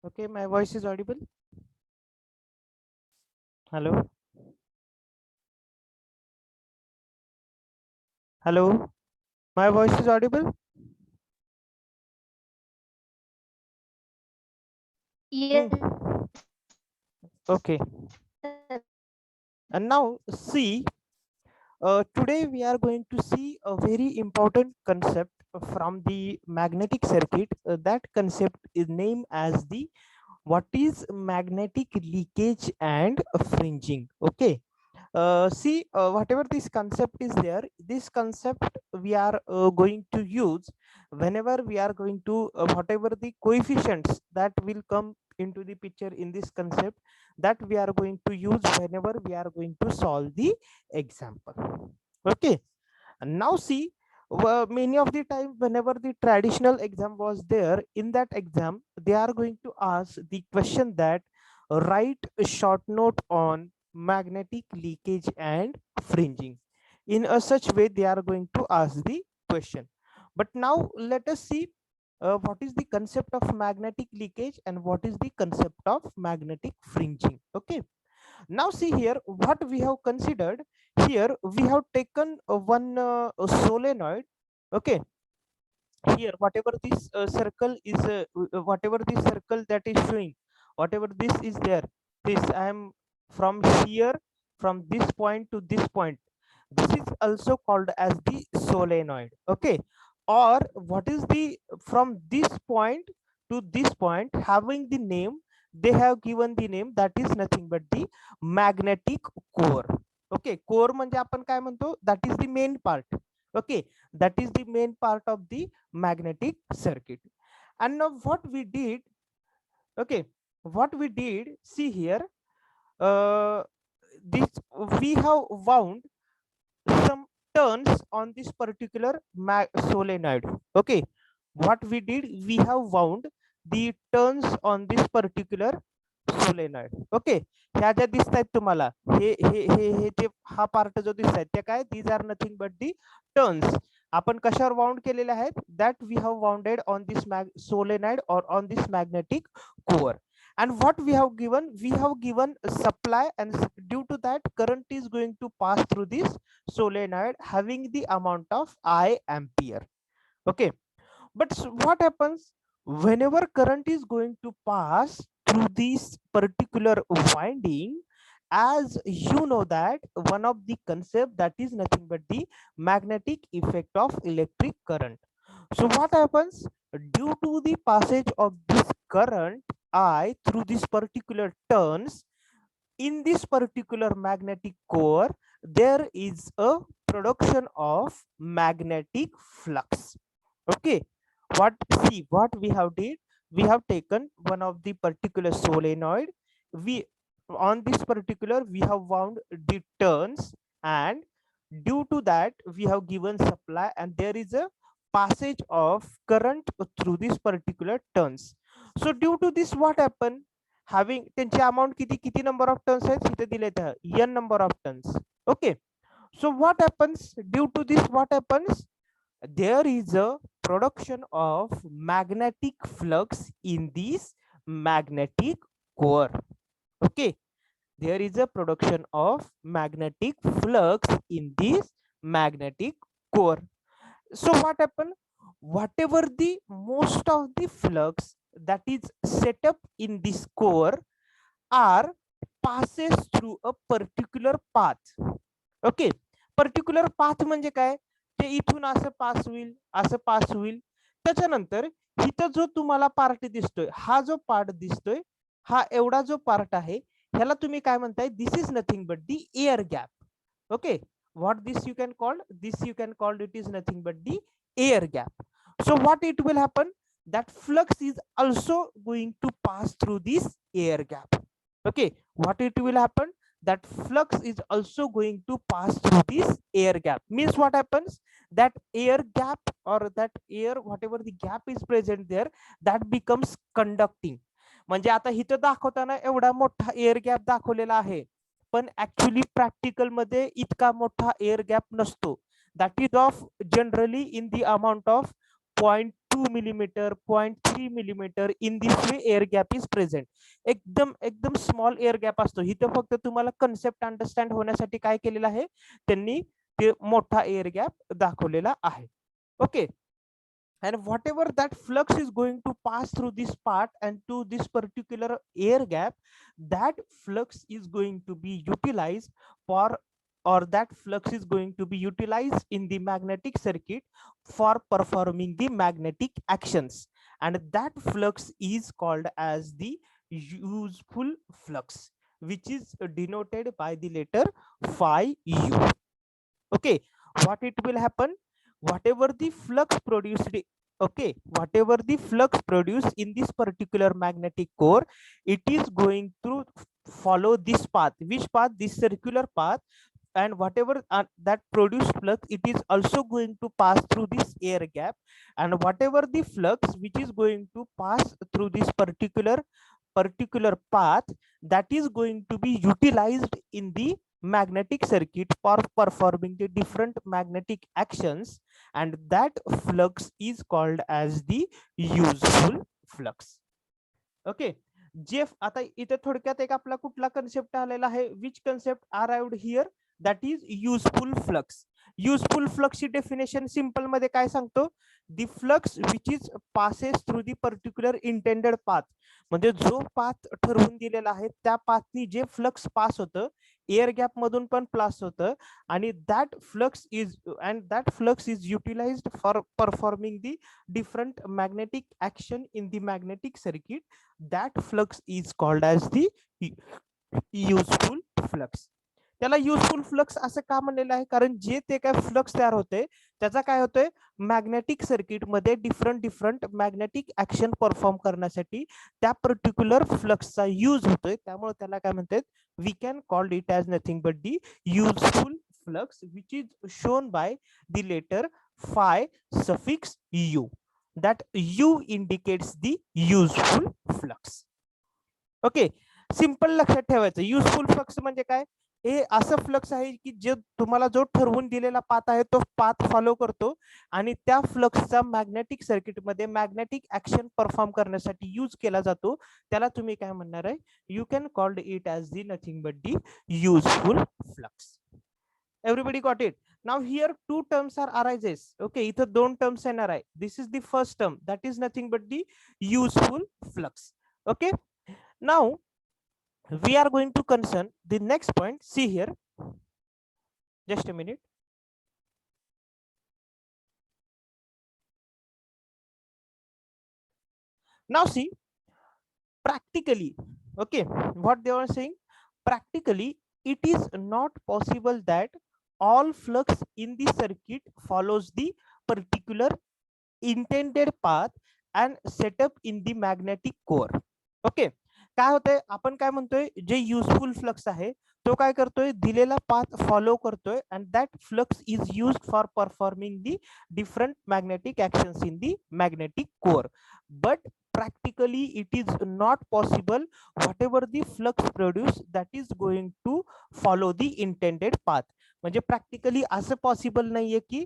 Okay, my voice is audible. Hello. Hello. My voice is audible. Yes, Hmm. Okay. And now see, today we are going to see a very important concept from the magnetic circuit. That concept is named as the what is magnetic leakage and fringing. Okay. See, whatever this concept is there, this concept we are going to use whenever we are going to whatever the coefficients that will come into the picture in this concept, that we are going to use whenever we are going to solve the example. Okay. And now see, many of the time whenever the traditional exam was there, in that exam they are going to ask the question that write a short note on magnetic leakage and fringing. In a such way they are going to ask the question. But now let us see what is the concept of magnetic leakage and what is the concept of magnetic fringing. Okay. Now see here what we have considered. Here we have taken one solenoid. Okay. Here whatever this circle is whatever this circle that is showing, whatever this is there, this I am from here, from this point to this point, this is also called as the solenoid. Okay. Or what is the, from this point to this point, having the name, they have given the name that is nothing but the magnetic core. Okay. Core म्हणजे आपण काय म्हणतो, that is the main part. Okay. That is the main part of the magnetic circuit. And now what we did, okay, what we did, see here, uh, this we have wound some turns on this particular solenoid. Okay. What we did, we have wound the turns on this particular solenoid. Okay. ह्या ज्या दिसत आहेत तुम्हाला, हे हे हे हे जे हा part जो दिसत आहे, ते काय, these are nothing but the turns. आपण कशावर वाउंड केलेले आहेत, that we have wounded on this solenoid or on this magnetic core. And what we have given, we have given a supply, and due to that current is going to pass through this solenoid having the amount of I ampere. Okay. But what happens whenever current is going to pass through this particular winding? As you know that one of the concept, that is nothing but the magnetic effect of electric current. So what happens, due to the passage of this current I through this particular turns in this particular magnetic core, there is a production of magnetic flux. Okay. What, see what we have did, we have taken one of the particular solenoid, we, on this particular we have wound the turns, and due to that we have given supply, and there is a passage of current through this particular turns. So due to this what happened, having त्यांची amount किती किती number of turns आहेत इथे दिलेत, n number of turns. Okay. So what happens, due to this what happens, there is a production of magnetic flux in this magnetic core. Okay. There is a production of magnetic flux in this magnetic core. So what happened, whatever the most of the flux that is set up in this core are passes through a particular path. Okay. Particular path म्हणजे काय, ते इथून असं पास होईल, असं पास होईल. त्याच्यानंतर इथं जो तुम्हाला पार्ट दिसतोय, हा जो पार्ट दिसतोय, हा एवढा जो पार्ट आहे, ह्याला तुम्ही काय म्हणताय, this is nothing but the air gap. Okay. What this you can call, this you can call, it is nothing but the air gap. So what it will happen, that flux is also going to pass through this air gap. Okay. What it will happen, that flux is also going to pass through this air gap. Means what happens, that air gap or that air, whatever the gap is present there, that becomes conducting. म्हणजे आता इथं दाखवताना एवढा मोठा air gap दाखवलेला आहे, पण actually practical मध्ये इतका मोठा एअर गॅप नसतो. That is of generally in the amount of 0.2 0.2 millimeter, 0.3 millimeter. In this way air gap is present. एकदम स्मॉल एअर गॅप असतो. इथं फक्त तुम्हाला कन्सेप्ट अंडरस्टँड होण्यासाठी काय केलेलं आहे, त्यांनी ते मोठा एअर गॅप दाखवलेला आहे. Okay. And whatever that flux is going to pass through this part and to this particular air gap, that flux is going to be utilized for, or that flux is going to be utilized in the magnetic circuit for performing the magnetic actions, and that flux is called as the useful flux, which is denoted by the letter phi u. Okay, what it will happen, whatever the flux produced, okay, whatever the flux produced in this particular magnetic core, it is going to follow this path. Which path? This circular path. And whatever that produced flux, it is also going to pass through this air gap, and whatever the flux which is going to pass through this particular path, that is going to be utilized in the magnetic circuit for performing the different magnetic actions, and that flux is called as the useful flux. Okay, जे आता इथे थोडक्यात एक आपला कुठला concept आलेला आहे, which concept arrived here, that is useful flux. Useful flux ची डेफिनेशन सिंपल मध्ये काय सांगतो, the flux which is passes through the particular intended path, म्हणजे जो पाथ ठरवून दिलेला आहे त्या पाथनी जे फ्लक्स पास होतं, एअर गॅप मधून पण पास होतं, आणि that flux is utilized for performing the different magnetic action in the magnetic circuit, that flux is called as the useful flux. त्याला युजफुल फ्लक्स असं का म्हणलेलं आहे, कारण जे ते काय फ्लक्स तयार होते त्याचा काय होतंय, मॅग्नेटिक सर्किट मध्ये डिफरंट मॅग्नेटिक ऍक्शन परफॉर्म करण्यासाठी त्या पर्टिक्युलर फ्लक्सचा यूज होतोय, त्यामुळे त्याला काय म्हणतात, we can call it as nothing but the useful flux, which is shown by the लेटर phi suffix u. That u indicates the useful flux. Okay, simple लक्षात ठेवायचं, युजफुल फ्लक्स म्हणजे काय, हे असं फ्लक्स आहे की जे तुम्हाला जो ठरवून दिलेला पाथ आहे तो पाथ फॉलो करतो, आणि त्या फ्लक्सचा मॅग्नेटिक सर्किट मध्ये मॅग्नेटिक ऍक्शन परफॉर्म करण्यासाठी यूज केला जातो, त्याला तुम्ही काय म्हणणार आहे, you can called it as the nothing but the useful flux. Everybody got it? Now here two terms are arises. Okay, इथं दोन terms येणार आहे. This is the first term, that is nothing but the useful flux. Okay, now we are going to concern the next point. See here, just a minute. Now see, practically, okay, what they are saying, practically it is not possible that all flux in the circuit follows the particular intended path and set up in the magnetic core. Okay, काय होतंय, आपण काय म्हणतोय, जे useful flux आहे तो काय करतोय, दिलेला पाथ फॉलो करतोय, and that flux is used for performing the different magnetic actions in the magnetic core. But practically it is not possible, whatever the flux produced, that is going to follow the intended path. म्हणजे practically असं possible नाहीये की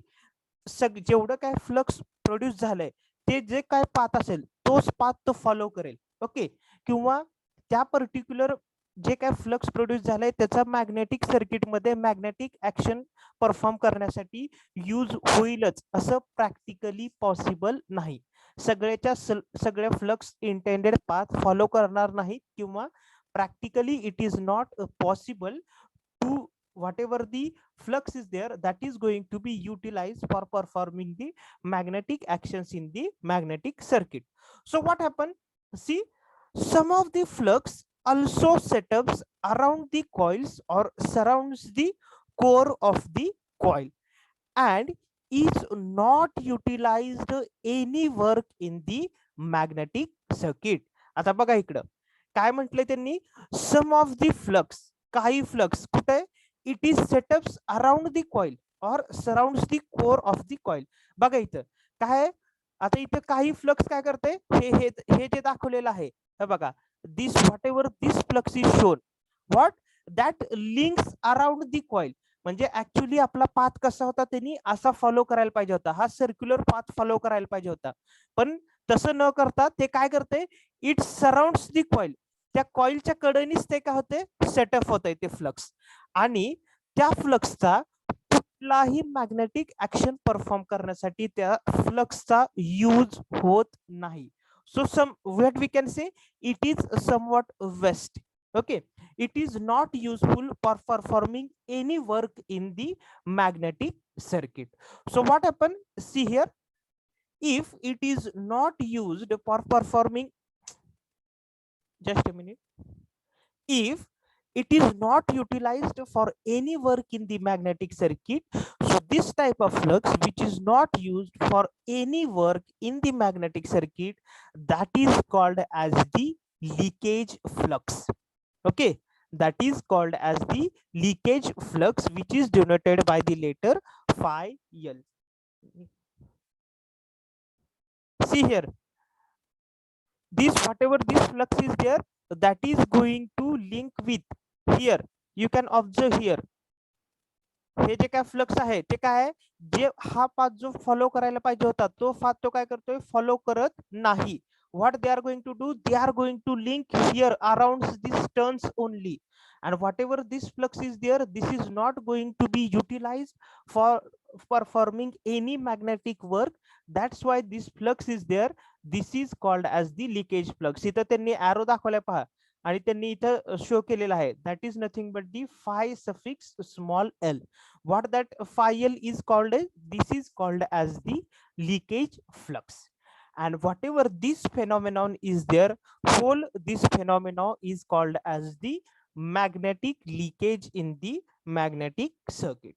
जेवढं काय flux produce झालंय ते जे काय path असेल तोच पाथ तो फॉलो करेल. ओके, किंवा त्या पर्टिक्युलर जे काय फ्लक्स प्रोड्यूस झालाय त्याचा मॅग्नेटिक सर्किट मध्ये मॅग्नेटिक ऍक्शन परफॉर्म करण्यासाठी यूज होईलच असं प्रॅक्टिकली पॉसिबल नाही. सगळ्या फ्लक्स इंटेंडेड पाथ फॉलो करणार नाहीत, किंवा practically it is not possible to whatever the flux is there, that is going to be utilized for performing the magnetic actions in the magnetic circuit. So what happened, see, some of the flux also setups around the coils or surrounds the core of the coil and is not utilized any work in the magnetic circuit. आता बघा इकडं काय म्हटलंय त्यांनी, some of the flux, काही flux कुठे, it is setups around the coil और surrounds the core of the coil. बघा इथं काय, आता इथं काही फ्लक्स काय करते, हे जे दाखवलेलं आहे हे बघा, this what ever this flux is shown, what, that links around the coil. म्हणजे ऍक्च्युली आपला पाथ कसा होता, त्यांनी असा फॉलो करायला पाहिजे होता, हा सर्क्युलर पाथ फॉलो करायला पाहिजे होता, पण तसं न करता ते काय करते, इट सराउंड्स दी कॉइल, त्या कॉइलच्या कडेनीच ते काय होते, सेटअप होत ते फ्लक्स, आणि त्या फ्लक्सचा कुठलाही मॅग्नेटिक ऍक्शन परफॉर्म करण्यासाठी त्या फ्लक्सचा यूज होत नाही. So some what we can say, it is somewhat waste. Okay, it is not useful for performing any work in the magnetic circuit. So what happen, see here, if it is not used for performing, just a minute, if it is not utilized for any work in the magnetic circuit, so this type of flux which is not used for any work in the magnetic circuit, that is called as the leakage flux. Okay, that is called as the leakage flux, which is denoted by the letter phi L. See here, this whatever this flux is there, that is going to link with, here you can observe here, हे जे काय flux आहे ते काय आहे, जे हा path जो follow करायला पाहिजे होता तो पाथ तो काय करतोय, फॉलो करत नाही. What they are going to do, they are going to link here around these turns only, and whatever this flux is there, this is not going to be utilized for performing any magnetic work. That's why this flux is there, this is called as the leakage flux. इथं त्यांनी arrow दाखवलाय पहा, आणि त्यांनी इथं show केलेला आहे, that is nothing but the phi suffix small l. What that phi L is called as, this is called as the leakage flux. And whatever this phenomenon is there, whole this phenomenon is called as the magnetic leakage in the magnetic circuit.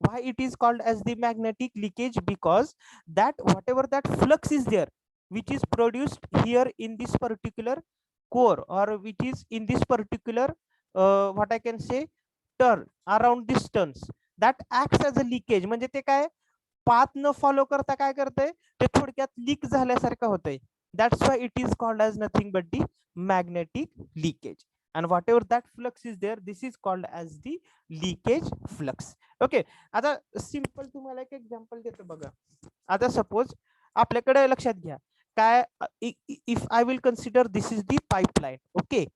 Why it is called as the magnetic leakage? Because that whatever that flux is there, which is produced here in this particular core, or which is in this particular what I can say, turn around this turns, that acts as a leakage. म्हणजे ते काय, path न follow करता काय करतंय, ते थोडक्यात leak झाल्यासारखं होतंय. That's why it is called as nothing but the magnetic leakage. And whatever that flux is there, this is called as the leakage flux. Okay, आता सिंपल तुम्हाला एक एक्झाम्पल देतो बघा. आता सपोज आपल्याकडे लक्षात घ्या काय, if I will consider this is the pipeline. Okay,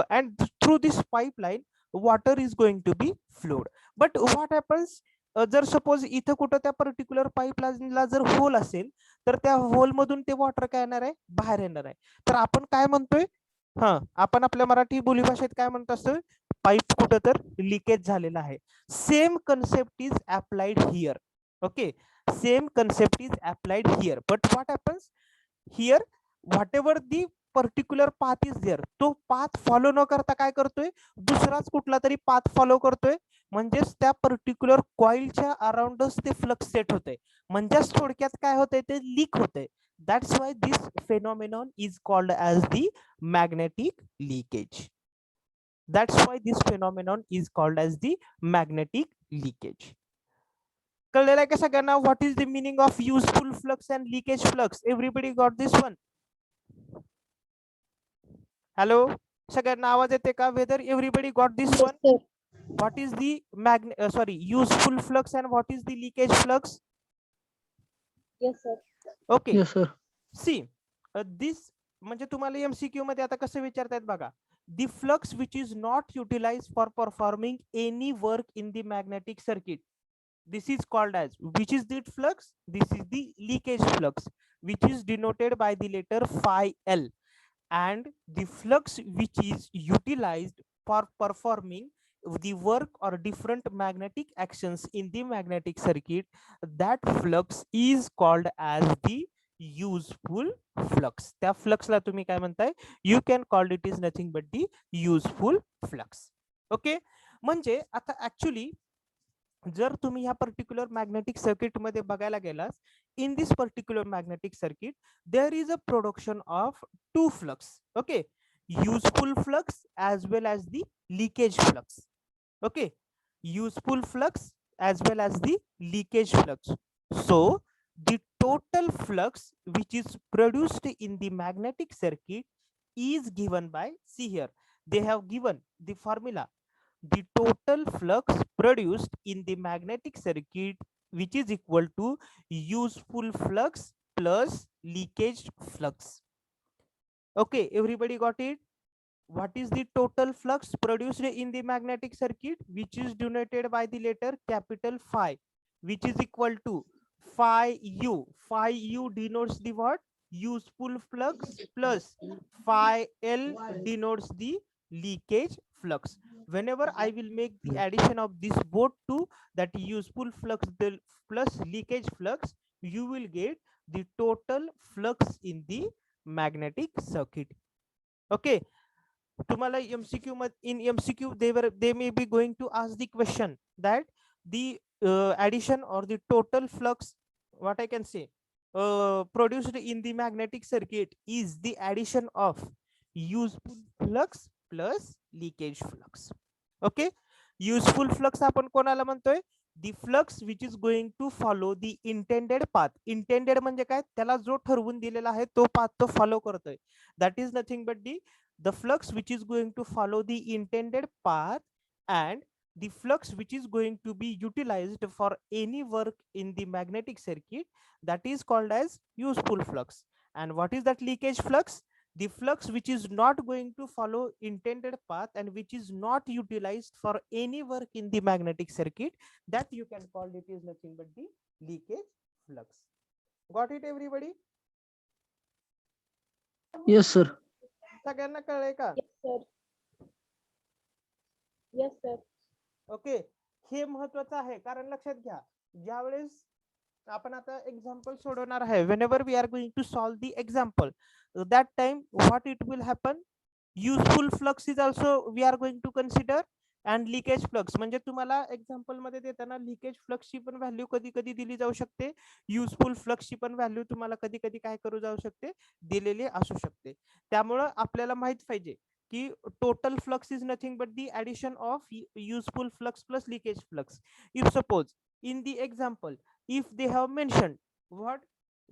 and through this pipeline water is going to be flowed. But what happens, जर सपोज इथं कुठं त्या पर्टिक्युलर पाईपलाईनला जर होल असेल, तर त्या होल मधून ते वॉटर काय येणार आहे, बाहेर येणार आहे. तर आपण काय म्हणतोय, हा आपण आपल्या मराठी बोलीभाषेत काय म्हणत असतो, पाईप कुठं तर लिकेज झालेला आहे. Same concept is applied here. Okay, same concept is applied here. But what happens here, whatever the particular path is there, तो पाथ फॉलो न करता काय करतोय, दुसराच कुठला तरी पाथ फॉलो करतोय. म्हणजेच त्या पर्टिक्युलर कॉइलच्या अराउंडच ते फ्लक्स सेट होते, म्हणजेच थोडक्यात काय होतंय, ते लीक होते. That's why this phenomenon is called as the magnetic leakage. That's why this phenomenon is called as the magnetic leakage. कळलेलं आहे का सगळ्यांना, what is the meaning of useful flux and leakage flux? Everybody got this one? Hello, सगळ्यांना आवाज येते का? Whether everybody got this one? What is the useful flux and what is the leakage flux? Yes, sir. Okay. Yes, sir. See, this म्हणजे तुम्हाला MCQ मध्ये आता कसं विचारतायत बघा, the flux which is not utilized for performing any work in the magnetic circuit, this is called as, which is the flux? This is the leakage flux, which is denoted by the letter phi L. And the flux which is utilized for performing the work or different magnetic actions in the magnetic circuit, that flux is called as the useful flux. त्या फ्लक्सला तुम्ही काय म्हणताय, you can call it is nothing but the useful flux. Okay, म्हणजे आता actually जर तुम्ही ह्या particular magnetic circuit मध्ये बघायला गेलात, in this particular magnetic circuit there is a production of two flux. Okay, useful flux as well as the leakage flux. Okay, useful flux as well as the leakage flux. So the total flux which is produced in the magnetic circuit is given by, see here, they have given the formula, the total flux produced in the magnetic circuit, which is equal to useful flux plus leakage flux. Okay, everybody got it? What is the total flux produced in the magnetic circuit, which is denoted by the letter capital phi, which is equal to phi u. Phi u denotes the what? Useful flux plus phi L denotes the leakage flux. Whenever I will make the addition of this both two, that useful flux plus leakage flux, you will get the total flux in the magnetic circuit. Okay, तुम्हाला MCQ in MCQ they may be going to ask the question that the addition or the total flux, what I can say, produced in the magnetic circuit is the addition of useful flux plus leakage flux. Okay, useful flux आपण कोणाला म्हणतोय? The flux which is going to follow the intended path. Intended म्हणजे काय? त्याला जो ठरवून दिलेला आहे तो path तो follow करतोय. That is nothing but the flux which is going to follow the intended path, and the flux which is going to be utilized for any work in the magnetic circuit, that is called as useful flux. And what is that leakage flux? The flux which is not going to follow intended path and which is not utilized for any work in the magnetic circuit, that you can call it is nothing but the leakage flux. Got it, everybody? Yes, sir. सगळ्यांना कळलंय का? Yes, sir. Yes, sir. Okay, हे महत्वाचं आहे, कारण लक्षात घ्या, ज्यावेळेस आपण आता एक्झाम्पल सोडवणार आहे, whenever we are going to solve the example, that time what it will happen, useful flux is also we are going to consider, and leakage flux. म्हणजे तुम्हाला एक्झाम्पल मध्ये देताना लिकेज फ्लक्स ची पण व्हॅल्यू कधी कधी दिली जाऊ शकते, युजफुल फ्लक्स ची पण व्हॅल्यू तुम्हाला कधी कधी काय करू जाऊ शकते, दिलेली असू शकते. त्यामुळं आपल्याला माहित पाहिजे की total flux is nothing but the addition of useful flux plus leakage flux. If suppose in the example, if they have mentioned what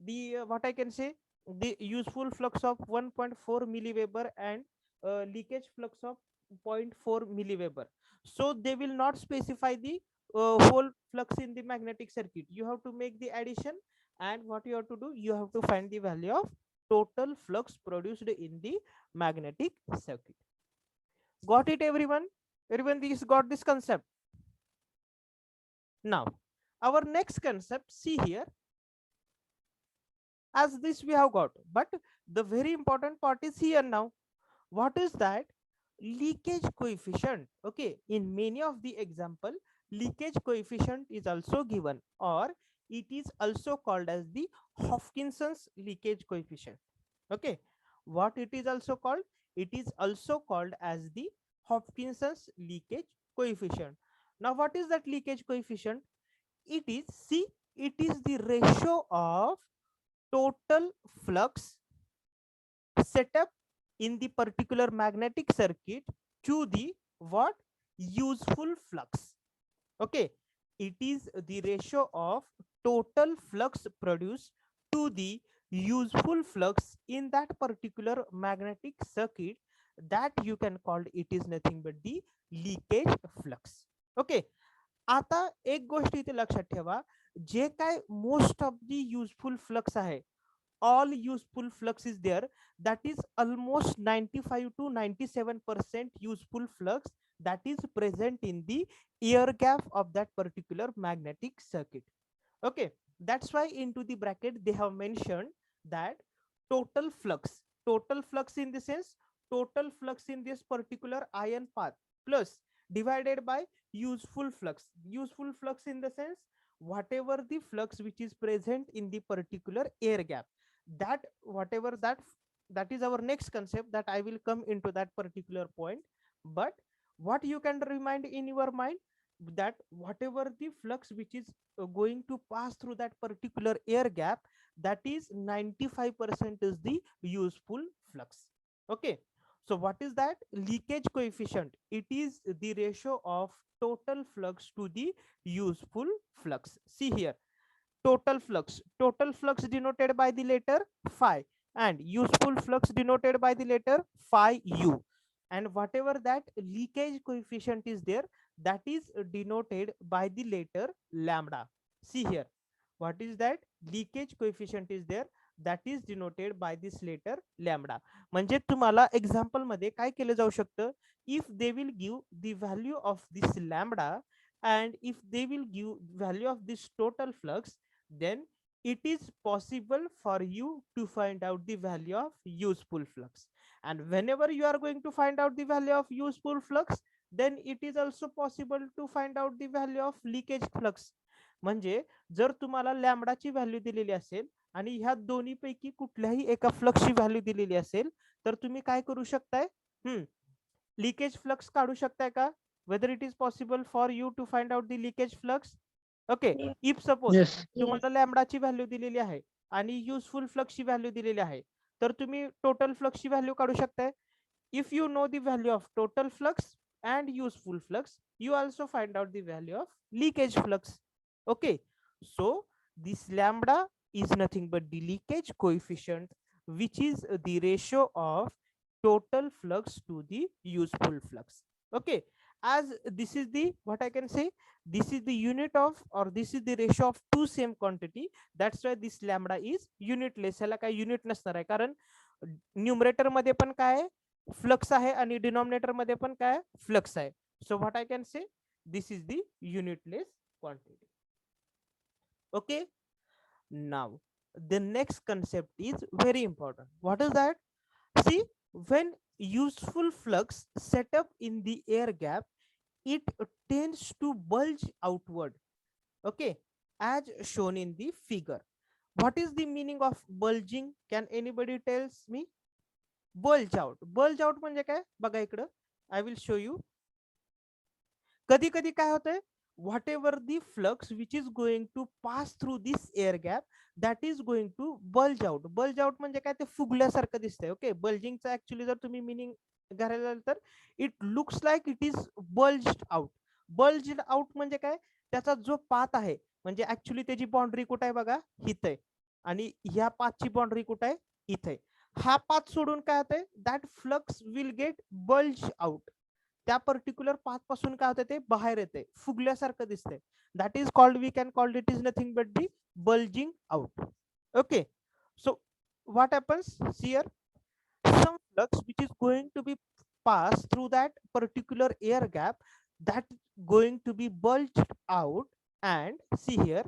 the what I can say, the useful flux of 1.4 milliweber and leakage flux of 0.4 milliweber, so they will not specify the whole flux in the magnetic circuit. You have to make the addition, and what you have to do, you have to find the value of total flux produced in the magnetic circuit. Got it, everyone? Everyone this got this concept? Now our next concept, see here, as this we have got, but the very important part is here now. What is that? Leakage coefficient. Okay, in many of the example, leakage coefficient is also given, or it is also called as the Hopkinson's leakage coefficient. Okay, what it is also called? It is also called as the Hopkinson's leakage coefficient. Now what is that leakage coefficient? It is, see, it is the ratio of total flux set up in the particular magnetic circuit to the what? Useful flux. Okay, it is the ratio of total flux produced to the useful flux in that particular magnetic circuit, that you can call it is nothing but the leakage flux. Okay, आता एक गोष्ट इथे लक्षात ठेवा, जे काय most of the useful flux आहे, all useful flux is there, that is almost 95 to 97% useful flux that is present in the air gap of that particular magnetic circuit. Okay, that's why into the bracket they have mentioned that total flux in the sense, total flux in this particular ion path plus divided by useful flux in the sense, whatever the flux which is present in the particular air gap, that whatever that is our next concept, that I will come into that particular point. But what you can remind in your mind, that whatever the flux which is going to pass through that particular air gap, that is 95% is the useful flux. Okay, so what is that? Leakage coefficient, it is the ratio of total flux to the useful flux. See here, total flux denoted by the letter phi, and useful flux denoted by the letter phi u. and whatever that leakage coefficient is there, that is denoted by the letter lambda. See here, what is that leakage coefficient is there, that is denoted by this letter lambda. म्हणजे तुम्हाला example मध्ये काय केलं जाऊ शकतं, if they will give the value of this lambda and if they will give value of this total flux, then it is possible for you to find out the value of useful flux. And whenever you are going to find out the value of useful flux, then it is also possible to find out the value of leakage flux. म्हणजे जर तुम्हाला लॅम्बडाची value दिलेली असेल आणि ह्या दोन्ही पैकी कुठल्याही एका फ्लक्सची व्हॅल्यू दिलेली असेल, तर तुम्ही काय करू शकताय, लिकेज फ्लक्स काढू शकताय का, whether it is possible for you to find out the leakage flux. Okay, if suppose Yes. तुम्हाला लॅम्बडाची व्हॅल्यू दिलेली आहे आणि युजफुल फ्लक्सची व्हॅल्यू दिलेली आहे, तर तुम्ही टोटल फ्लक्सची व्हॅल्यू काढू शकताय. If you know the value of total flux and useful flux, you also find out the value of leakage flux. Okay, so this lambda is nothing but the leakage coefficient, which is the ratio of total flux to the useful flux. Okay, as this is the, what I can say, this is the unit of, or this is the ratio of two same quantity, that's why this lambda is unitless. ह्याला काय unit नसणार आहे, कारण numerator मध्ये पण काय flux आहे आणि डिनॉमिनेटर मध्ये पण काय फ्लक्स आहे. So what I can say, this is the unitless quantity. Okay, now the next concept is very important. What is that? See, when useful flux set up in the air gap, it tends to bulge outward. Okay, as shown in the figure. What is the meaning of bulging? Can anybody tells me? Bulge out. Bulge out म्हणजे काय बघा इकडं, I will show you. कधी कधी काय होतंय, whatever the flux which is going to pass through this air gap, that is going to bulge out. Bulge out म्हणजे काय, ते फुगल्यासारखं दिसतंय. ओके, बल्जिंगचा ऍक्च्युली जर तुम्ही मिनिंग घालायला तर it looks like it is bulged out. Bulged out म्हणजे काय, त्याचा जो पाथ आहे, म्हणजे ऍक्च्युली त्याची बाउंड्री कुठे आहे बघा, इथं आहे, आणि ह्या पाथची बाउंड्री कुठे आहे, इथं आहे. हा पाथ सोडून काय होतंय, that flux will get bulge out. त्या पर्टिक्युलर पाथ पासून काय होतं, ते बाहेर येते, फुगल्यासारखं दिसतंय. That is called, we can called it is nothing but the bulging out. Okay, so what happens here, some flux which is going to be passed through that particular air gap, that going to be bulged out. And see here,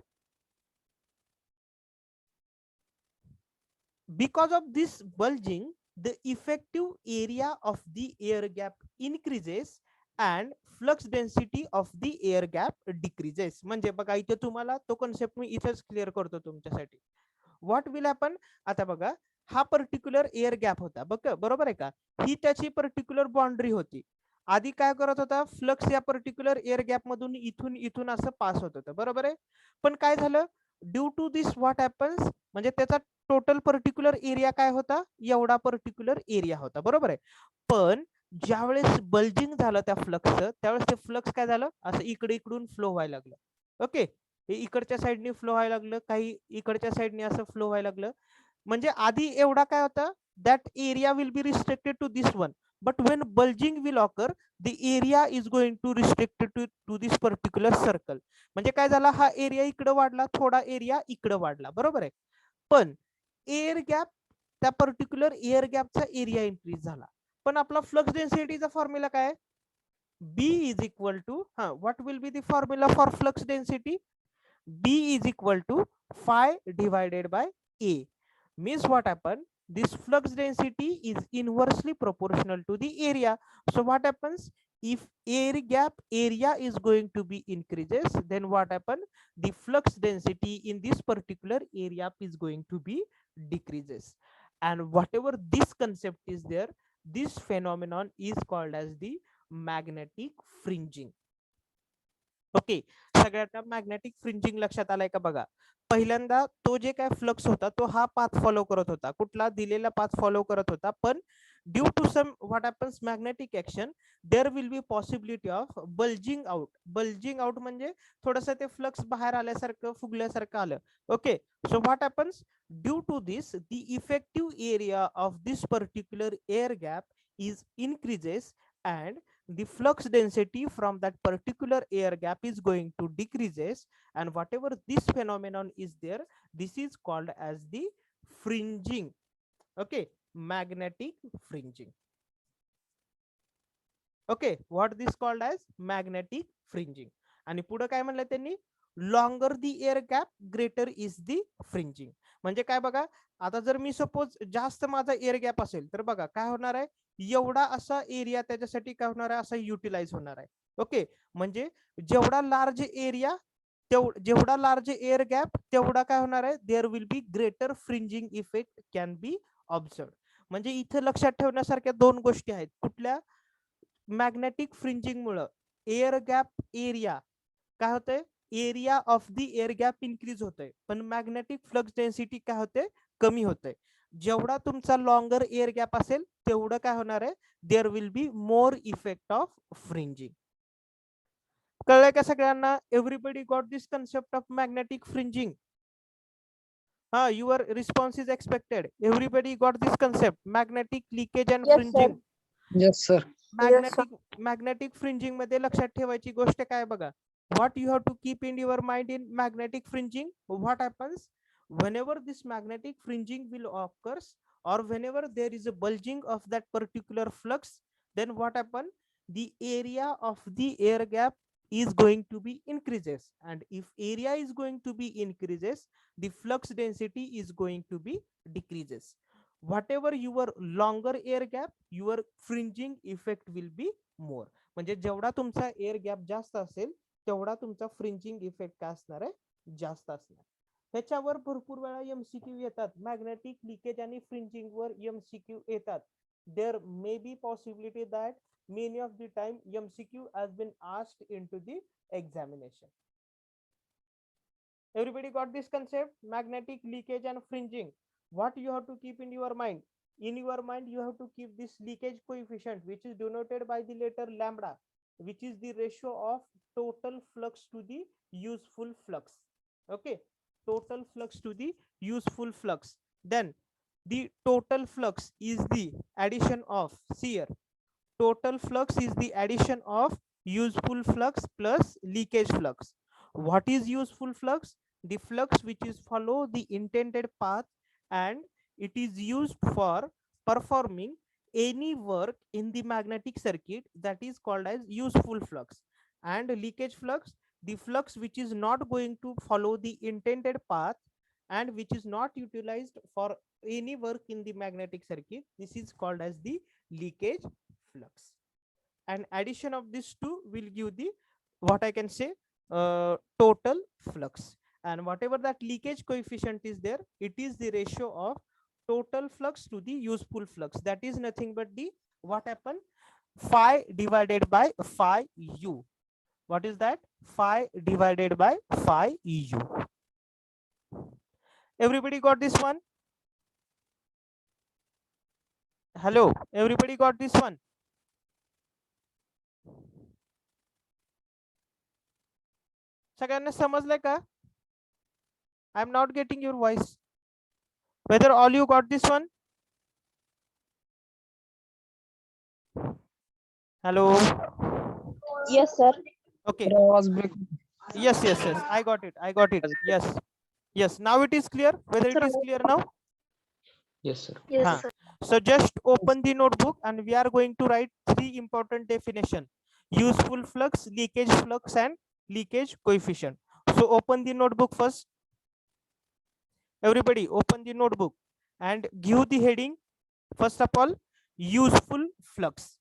because of this bulging, the effective area of the air gap increases and flux density of the air gap decreases. म्हणजे बघा इथे तुम्हाला तो concept मी इथेच clear करतो तुमच्यासाठी. What will happen, आता बघा हा पर्टिक्युलर एअर गॅप होता बघ, बरोबर आहे का, ही त्याची पर्टिक्युलर बाउंड्री होती. आधी काय करत होता, फ्लक्स या पर्टिक्युलर एअर गॅप मधून इथून इथून असं पास होत होतं, बरोबर आहे. पण काय झालं, due to this what happens, म्हणजे त्याचा टोटल पर्टिक्युलर एरिया काय होता, एवढा पर्टिक्युलर एरिया होता, बरोबर आहे. पण ज्यावेळेस बल्जिंग झालं त्या फ्लक्सचं, त्यावेळेस ते फ्लक्स काय झालं, असं इकडे इकडून फ्लो व्हायला लागलं. ओके, हे इकडच्या साईडने फ्लो व्हायला लागलं, काही इकडच्या साईडने असं फ्लो व्हायला लागलं. म्हणजे आधी एवढा काय होता, that area will be restricted to this one, but when bulging will occur, the area is going to restricted to this particular circle. म्हणजे काय झाला, हा एरिया इकडे वाढला, थोडा एरिया इकडे वाढला, बरोबर आहे. पण एअर गॅप, त्या पर्टिक्युलर एअर गॅपचा एरिया इन्क्रीज झाला. पण आपला फ्लक्स डेन्सिटीचा फॉर्म्युला काय, B is equal to, what will be the formula for flux density? B is equal to phi divided by A. Means what happen, this flux density is inversely proportional to the area. So what happens, if air gap area is going to be increases, then what happen, the flux density in this particular area is going to be decreases. And whatever this concept is there, this phenomenon is called as the magnetic fringing. Okay, सगळ्यात magnetic fringing लक्षात आलाय का बघा. पहिल्यांदा तो जे काय flux होता, तो हा पाथ फॉलो करत होता, कुठला दिलेला पाथ फॉलो करत होता. पण due to some what happens magnetic action, there will be possibility of bulging out. Bulging out म्हणजे थोडस ते फ्लक्स बाहेर आल्यासारखं, फुगल्यासारखं आलं. Okay, so what happens, due to this, the effective area of this particular air gap is increases, and the flux density from that particular air gap is going to decreases, and whatever this phenomenon is there, this is called as the fringing. Okay, magnetic fringing. Okay, what this called as magnetic fringing. आणि पुढे काय म्हणलं त्यांनी, longer the air gap greater is the fringing. म्हणजे काय बघा, आता जर मी सपोज जास्त माझा एअर गॅप असेल तर बघा काय होणार आहे, एवढा असा एरिया त्याच्यासाठी काय होणार आहे, असा युटिलाइज होणार आहे. ओके, म्हणजे जेवढा लार्ज एरिया जेवढा लार्ज एअर गॅप तेवढा काय होणार आहे, there will be greater fringing effect can be observe. म्हणजे इथे लक्षात ठेवण्यासारख्या दोन गोष्टी आहेत. कुठल्या, मॅग्नेटिक फ्रिंजिंग मुळे एअर गॅप एरिया काय होतंय, area of the air gap increase होतंय, पण मॅग्नेटिक फ्लक्स डेन्सिटी काय होते, कमी होते. जेवढा तुमचा लॉंगर एअर गॅप असेल तेवढं काय होणार आहे, there will be more effect of fringing. कळलंय का सगळ्यांना? Everybody got this concept of magnetic fringing? हा, your response is expected. Everybody got this concept, magnetic leakage and Yes, sir. Fringing. Yes, sir. Magnetic fringing मध्ये लक्षात ठेवायची गोष्ट काय बघा, what you have to keep in your mind in magnetic fringing, what happens whenever this magnetic fringing will occurs, or whenever there is a bulging of that particular flux, then what happen, the area of the air gap is going to be increases, and if area is going to be increases, the flux density is going to be decreases. whatever your longer air gap, your fringing effect will be more. म्हणजे जेवढा तुमचा air gap जास्त असेल तेवढा तुमचा fringing effect काय असणार आहे, जास्त असणार. ह्याच्यावर भरपूर वेळा एमसीक्यू येतात, मॅग्नेटिक लिकेज आणि फ्रिंजिंग वर एमसीक्यू येतात. There may be possibility that many of the time MCQ has been asked into the examination. Everybody got this concept, magnetic leakage and fringing? What you have to keep in your mind, you have to keep this leakage coefficient, which is denoted by the letter lambda, which is the ratio of total flux to the useful flux. Okay, total flux to the useful flux. Then the total flux is the addition of, see here, total flux is the addition of useful flux plus leakage flux. What is useful flux? The flux which is follow the intended path, and it is used for performing any work in the magnetic circuit, that is called as useful flux. And leakage flux, the flux which is not going to follow the intended path and which is not utilized for any work in the magnetic circuit, this is called as the leakage flux. And addition of these two will give the, what I can say, total flux. And whatever that leakage coefficient is there, it is the ratio of total flux to the useful flux. That is nothing but the, what happened, phi divided by phi u. What is that? Phi divided by phi u. Everybody got this one? Hello, everybody got this one? सगळ्यांना समजलं का? I'm not getting your voice. Whether all you got this one? Hello. Yes, sir. Okay. Sir, I was breaking. Yes. I got it. Yes. Now it is clear. Whether it is clear now? Yes, sir. Yes, sir. So just open the notebook and we are going to write three important definition: useful flux, leakage flux, and leakage coefficient. So open the notebook first. Everybody open the notebook and give the heading. First of all, useful flux.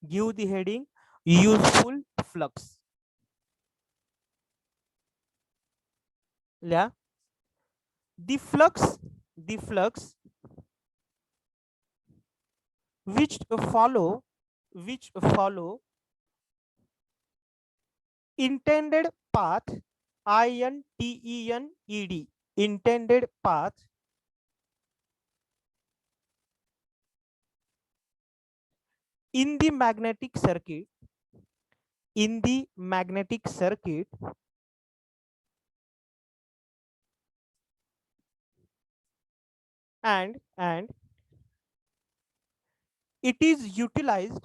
Give the heading useful flux. Yeah. The flux which follow intended path, INTENED, intended path in the magnetic circuit, and it is utilized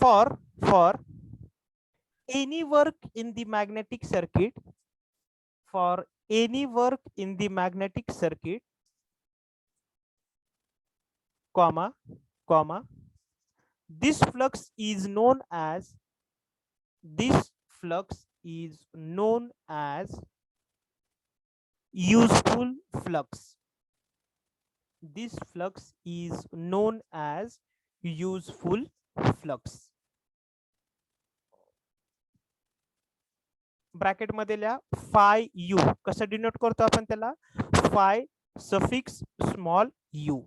for any work in the magnetic circuit, for any work in the magnetic circuit, comma comma this flux is known as this flux is known as useful flux. This flux is known as useful flux. Bracket मध्ये लिहा phi u. कसं denote करतो आपण त्याला? Phi suffix small u.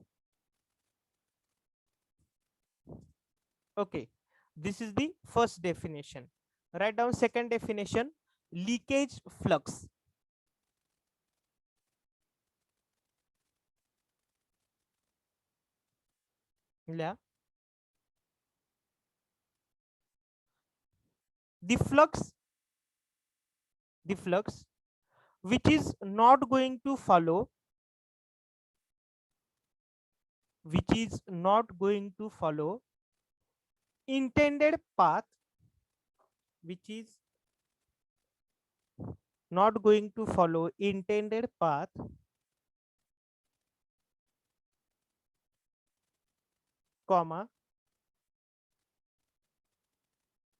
Okay, this is the first definition. Write down second definition, leakage flux. Yeah. The flux which is not going to follow, intended path, which is not going to follow intended path, comma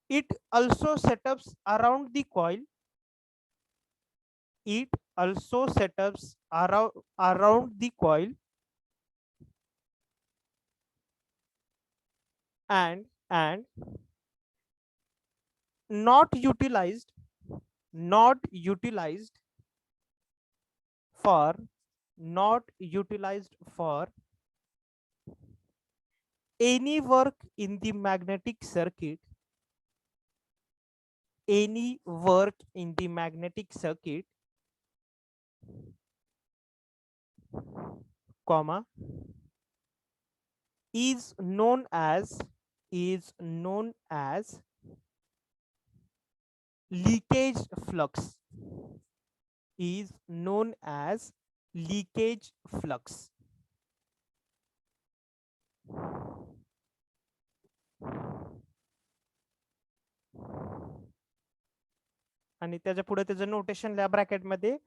it also setups around the coil, it also setups around the coil, and not utilized for any work in the magnetic circuit, any work in the magnetic circuit, comma is known as leakage flux, is known as leakage flux. आणि त्याच्या पुढे त्याचं notation लिहा bracket मध्ये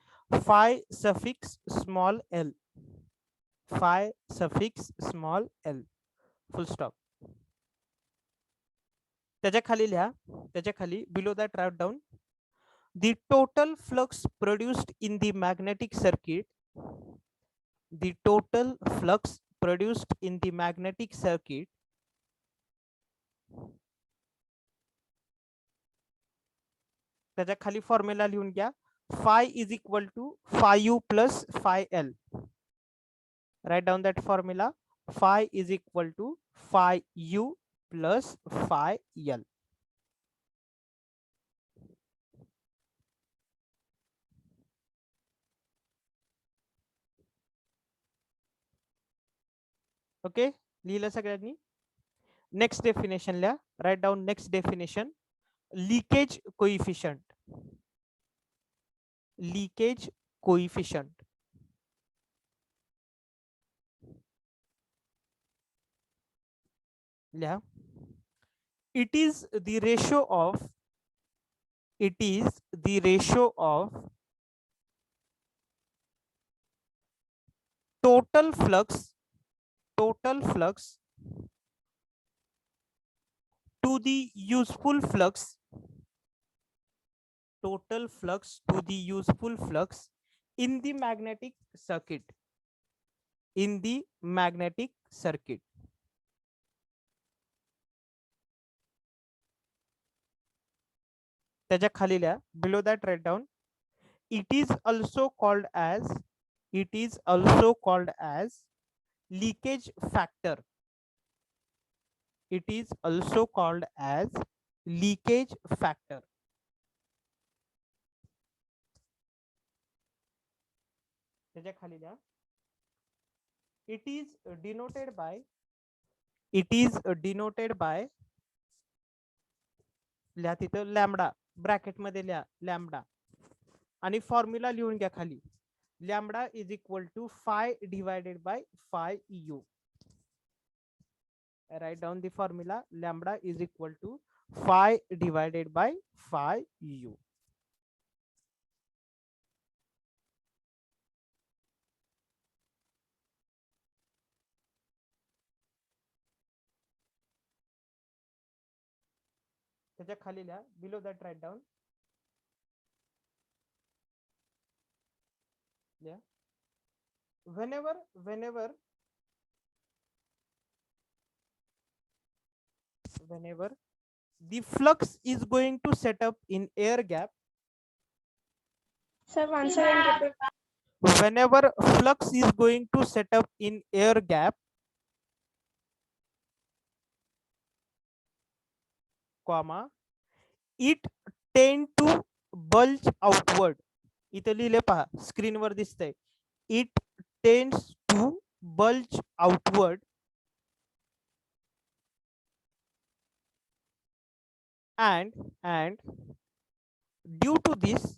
phi suffix small l, phi suffix small l, full stop. त्याच्या खाली लिहा, त्याच्या खाली below that write down the total flux produced in the magnetic circuit, the total flux produced in the magnetic circuit त्याच्या खाली formula लिहून घ्या, phi is equal to phi u plus phi l. Write down that formula, phi is equal to phi u plus phi l. Okay, लिहिलं सगळ्यांनी? Next definition लिहा, write down next definition, leakage coefficient. Leakage coefficient लिहा, it is the ratio of total flux to the useful flux, total flux to the useful flux in the magnetic circuit, in the magnetic circuit. त्याच्या खाली लिहा, below that write down, it is also called as leakage factor. It is also called as leakage factor. त्याच्या खाली लिहा, it is denoted by लिहा तिथं lambda. Bracket मध्ये लिहा लॅम्बडा आणि फॉर्म्युला लिहून घ्या खाली. Lambda is equal to phi divided by phi u. Write down the formula. Lambda is equal to phi divided by phi u. त्याच्या खाली लिहा, below that write down. Yeah. Whenever the flux is going to set up in air gap, Sir, once again repeat. whenever flux is going to set up in air gap, comma, it tend to bulge outward. इथे लिहिले पहा, स्क्रीनवर दिसतंय. It tends to bulge outward and due to this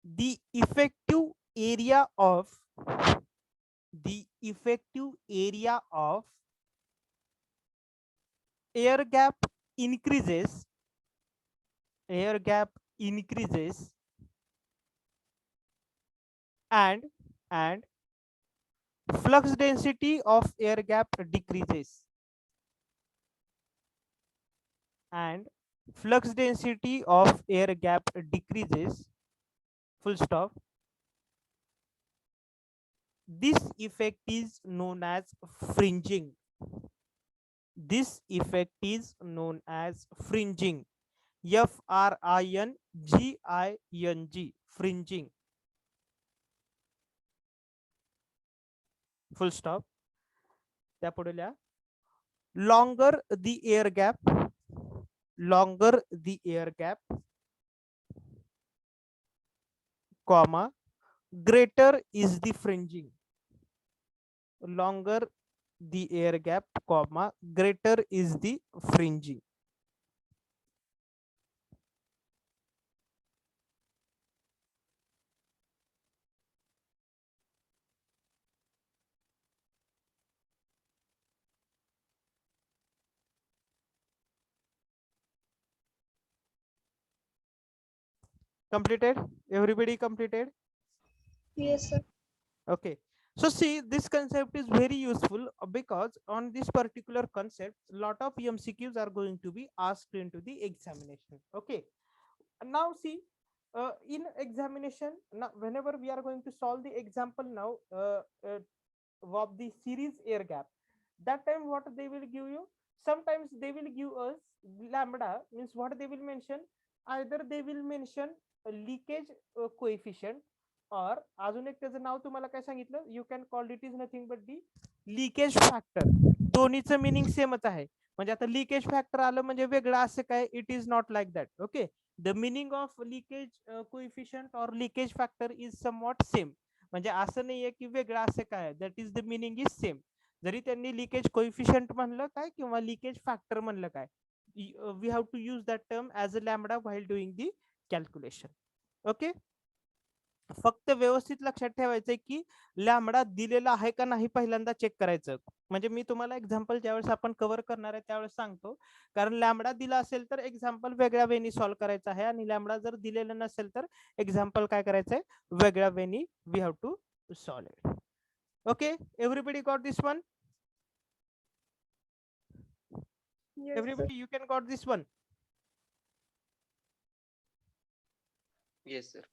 the effective area of air gap increases and flux density of air gap decreases full stop. This effect is known as fringing. Fringing, fringing, full stop. त्यापुढे लिहा, longer the air gap, comma, greater is the fringing. Longer the air gap, comma, greater is the fringing. Completed? Everybody completed? Yes, sir. Okay. So see, this concept is very useful because on this particular concept, lot of MCQs are going to be asked into the examination. Okay. Now see, in examination, now whenever we are going to solve the example now of the series air gap, that time what they will give you, sometimes they will give us lambda, means what they will mention, either they will mention a leakage coefficient or अजून एक त्याचं नाव तुम्हाला काय सांगितलं, you can call it is nothing but the leakage factor. दोन्हीचं meaning सेमच आहे. म्हणजे आता लिकेज फॅक्टर आलं म्हणजे वेगळं असं काय, it is not like that. Okay, the meaning of leakage coefficient और leakage factor is somewhat same. म्हणजे असं नाहीये की वेगळं असं काय, that is the meaning is same. जरी त्यांनी लिकेज कोइफिशियंट म्हणलं काय किंवा लिकेज फॅक्टर म्हणलं काय, we have to use that term as a lambda while doing the calculation. Okay, फक्त व्यवस्थित लक्षात ठेवायचंय की लॅम्बडा दिलेला आहे का नाही पहिल्यांदा चेक करायचं. म्हणजे मी तुम्हाला एक्झाम्पल ज्यावेळेस आपण कव्हर करणार आहे त्यावेळेस सांगतो, कारण लॅम्बडा दिला असेल तर एक्झाम्पल वेगळ्या वेनी सॉल्व्ह करायचं आहे आणि लॅम्बडा जर दिलेलं नसेल तर एक्झाम्पल काय करायचंय, वेगळ्या वेनी we have to solve it. Okay, everybody got this one? Yes, Everybody, you can got this one? Yes, sir.